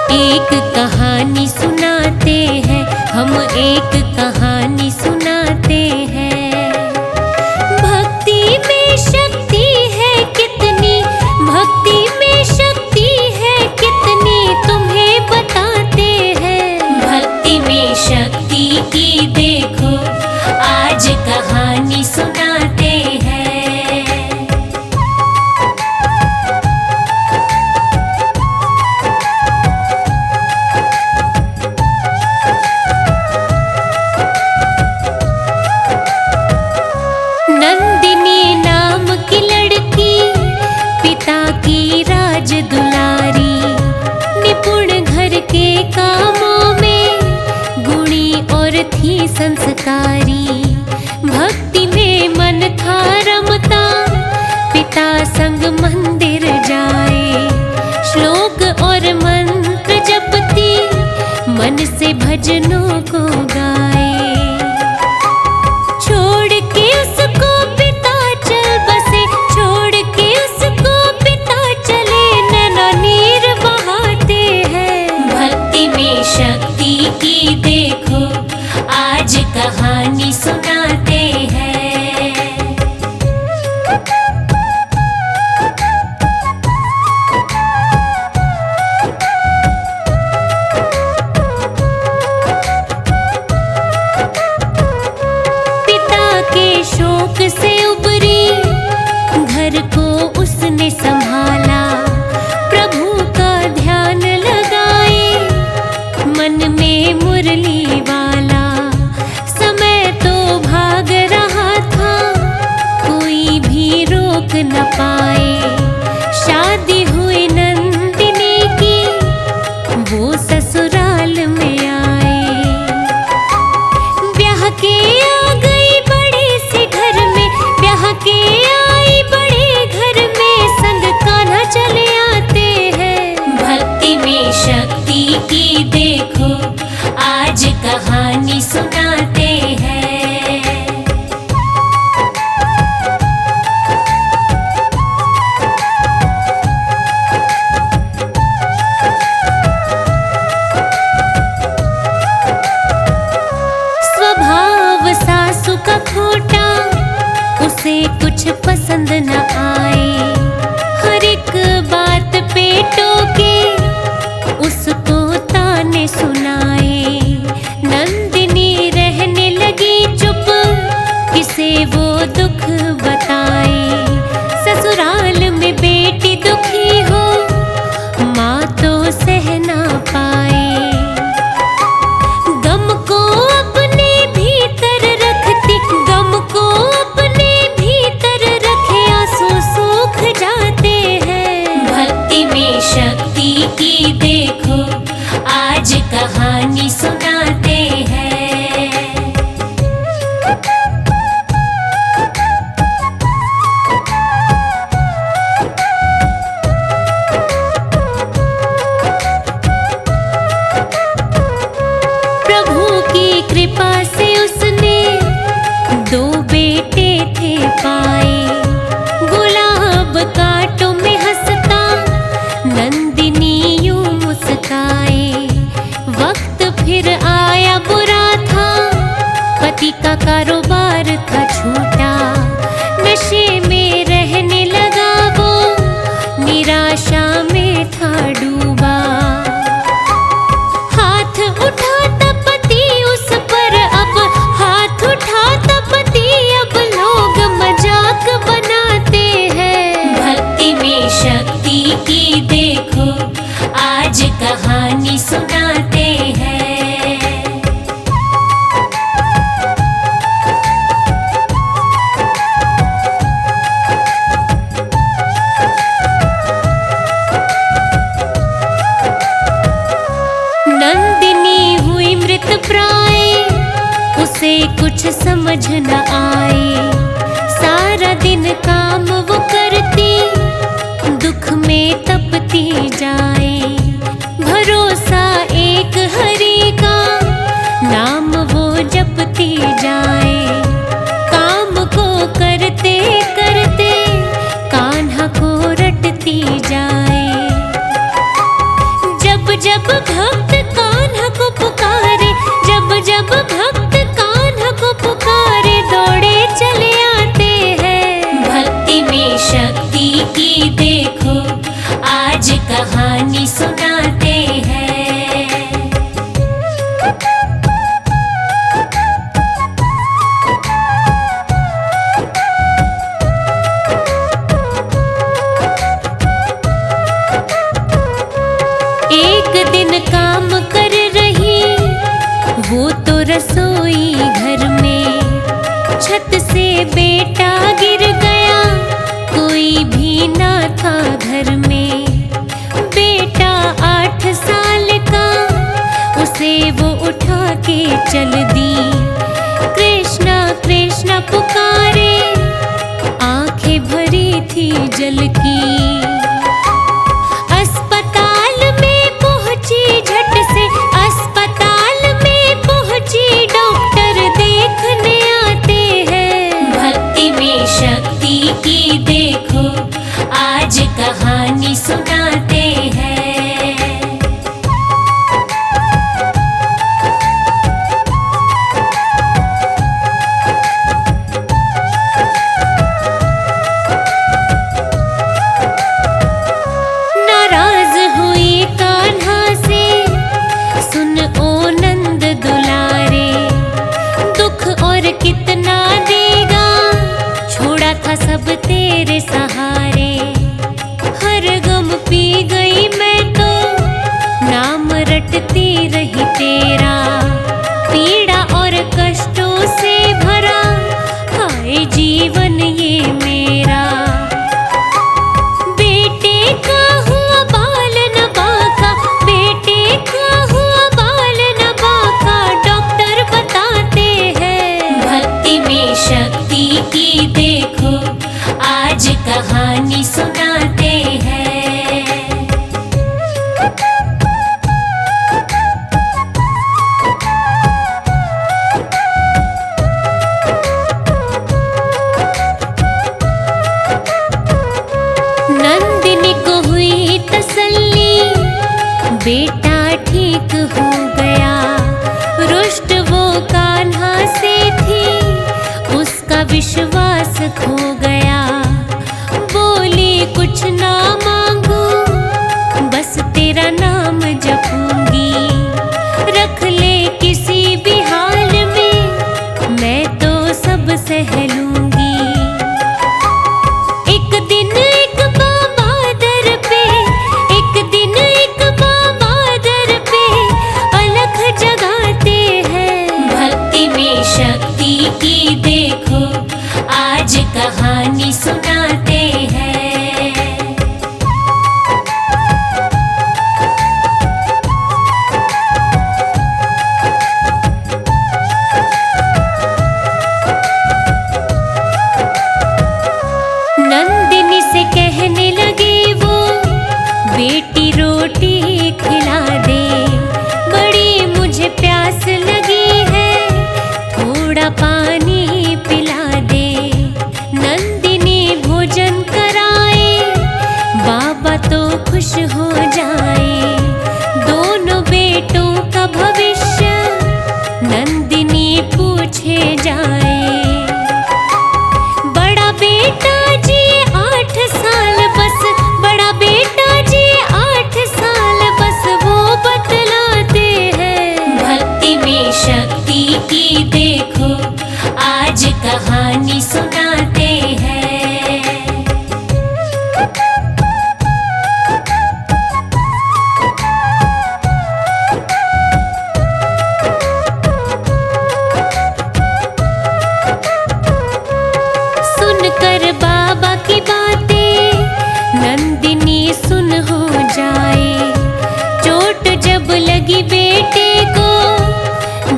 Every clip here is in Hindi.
एक कहानी सुनाते हैं हम, एक कहानी सुनाते हैं। भक्ति में शक्ति है कितनी, भक्ति में शक्ति है कितनी, तुम्हें बताते हैं। भक्ति में शक्ति की देखो आज कहानी सुनाते हैं। नंदिनी नाम की लड़की, पिता की राज दुलारी, निपुण घर के कामों में, गुणी और थी संस्कारी। भक्ति में मन था रमता, पिता संग मंदिर जाए, श्लोक और मंत्र जपती, मन से भजनों को गाए। छोड़ के उसको पिता चल बसे, छोड़ के उसको पिता चले, नैना नीर बहाते हैं। भक्ति में शक्ति की देखो आज कहानी सुनाते हैं। शोक से उबरी घर को उसने संभाला, प्रभु का ध्यान लगाए, मन में मुरली वाला। समय तो भाग रहा था, कोई भी रोक न पाए। शादी हुई नंदिनी की, वो ससुराल में आए। ब्याह के आ गई घर में, ब्याह के आई बड़े घर में, संग कान्हा चले आते हैं। भक्ति में शक्ति की देखो आज कहानी सुनाते हैं। स्वभाव सासु का खोटा, उसे कुछ पसंद न आए, हर एक बात पे टोके, उसको ताने सुनाए। नंदिनी रहने लगी चुप, किसे वो दुख बताए। ससुराल में बेटी दुखी हो, माँ तो सह ना पाए। गम को अपने भीतर रखती, गम को अपने भीतर रखे, आंसू सूख जाते हैं। भक्ति में शक्ति की देखो आज कहानी सुनाते हैं। प्रभु की कृपा से उसने दो बेटे थे पाए। गुलाब कांटों में हंसता, नंदिनी यूं मुस्काए। वक्त फिर आया बुरा था, पति का कारोबार था छूटा। नशे में रहने लगा वो, निराशा में था डूबा। हाथ उठाता पति उस पर, अब हाथ उठाता पति, अब लोग मजाक बनाते हैं। भक्ति में शक्ति की देखो आज कहानी सुनाते हैं। नंदिनी हुई मृत प्राय, उसे कुछ समझ न आए। सारा दिन काम वो करती, दुख में तपती जाए। भरोसा एक हरि का, उठा के चल दी। कृष्णा कृष्णा पुकारे, आंखें भरी थी जल की। अस्पताल में पहुंची झट से, अस्पताल में पहुंची, डॉक्टर देखने आते हैं। भक्ति में शक्ति की देखो आज कहानी सुनाते हैं। नाराज हुई कान्हा से, सुन ओ नंद दुलारे, दुख और कितना देगा, छोड़ा था सब तेरे सहारे। हर गम पी गई मैं तो, नाम रटती रही तेरा। पीड़ा और कष्टों से भरा, हाय जीवन ये मेरा। बेटे का हुआ बाल न बाका, बेटे का हुआ बाल न बाका, डॉक्टर बताते हैं। भक्ति में शक्ति की देखो आज कहानी सुनाते हैं। नंदिनी को हुई तसल्ली, बेटा ठीक हो गया। रुष्ट वो कान्हा से थी, उसका विश्वास खो गया। बोली कुछ ना मांगू, बस तेरा नाम जपूंगी। रख ले किसी भी हाल में, मैं तो सब सह लूंगी। एक दिन एक बाबा दर पे, एक दिन एक बाबा दर पे, अलख जगाते हैं। भक्ति में शक्ति की देखो आज कहानी सुनाते हैं। नंदिनी से कहने लगे वो, बेटी रोटी खिला दे, बड़ी मुझे प्यास लगी है, थोड़ा पानी पिला दे। नंदिनी भोजन कराए, बाबा तो खुश हो जाए। दोनों बेटों का भविष्य नंदिनी पूछे जाए। बड़ा बेटा जी 8 साल बस, बड़ा बेटा जी 8 साल बस, वो बतलाते हैं। भक्ति में शक्ति की देखो आज कहानी सुनाते हैं। सुनकर बाबा की बातें नंदिनी सुन हो जाए। चोट जब लगी बेटे को,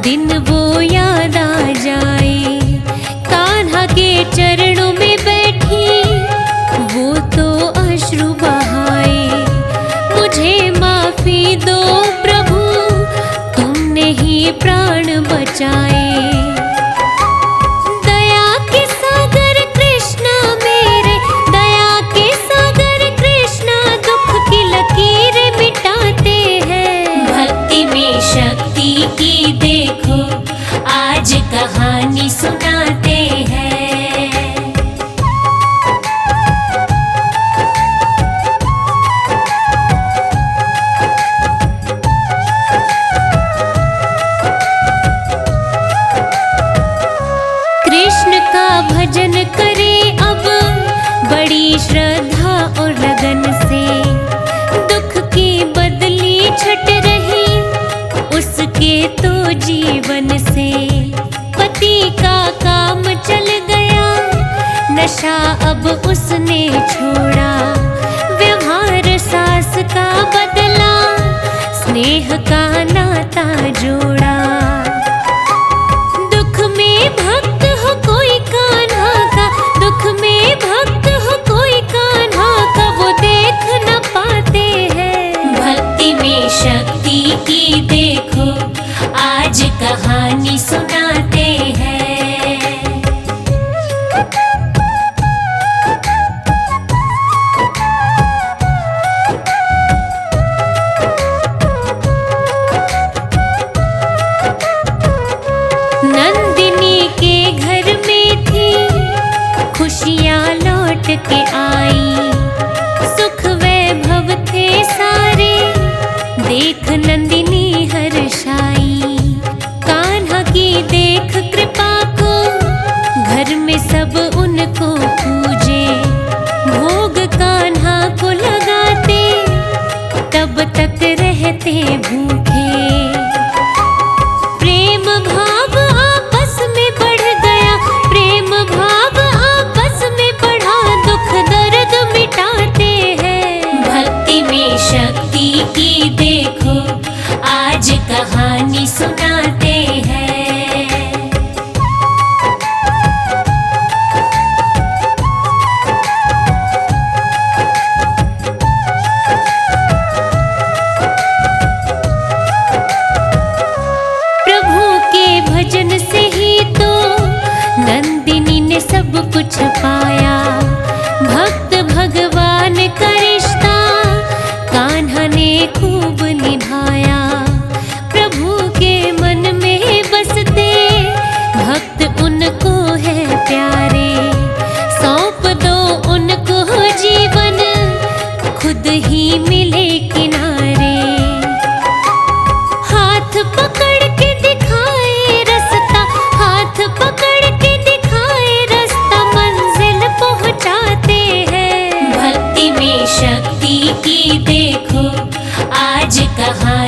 दिन वो याद आ जाए। कान्हा के चरणों में बैठी, वो तो अश्रु बहाए। मुझे माफी दो प्रभु, तुमने ही प्राण बचाए। दया के सागर कृष्णा मेरे, दया के सागर कृष्णा, दुख की लकीरें मिटाते हैं। भक्ति में शक्ति की देखो आज कहानी सुनाते हैं। कृष्ण का भजन करे अब बड़ी श्रद्धा और लगन से। दुख की बदली छट रही उसके तो जीवन से। पति का काट के आई। सुख वैभव थे सारे, देख नंदिनी हर्षाई। कान्हा की देख कृपा को, घर में सब उनको पूजे। भोग कान्हा को लगाते, तब तक रहते भूखे। प्रेम भाव आपस में बढ़ गया, प्रेम भाव आपस में बढ़ा, दुख दर्द मिटाते हैं। भक्ति में शक्ति की देखो, आज कहानी सुनाते हैं। भजन से ही तो नंदिनी ने सब कुछ पाया। भक्त भगवान का रिश्ता कान्हा ने खूब निभाया। प्रभु के मन में बसते, भक्त उनको है प्यारे। सौंप दो उनको जीवन, खुद ही मिले किनारे। हाथ पकड़ के दिखाए रास्ता, हाथ पकड़ के दिखाए रास्ता, मंजिल पहुंचाते हैं। भक्ति में शक्ति की देखो, आज कहानी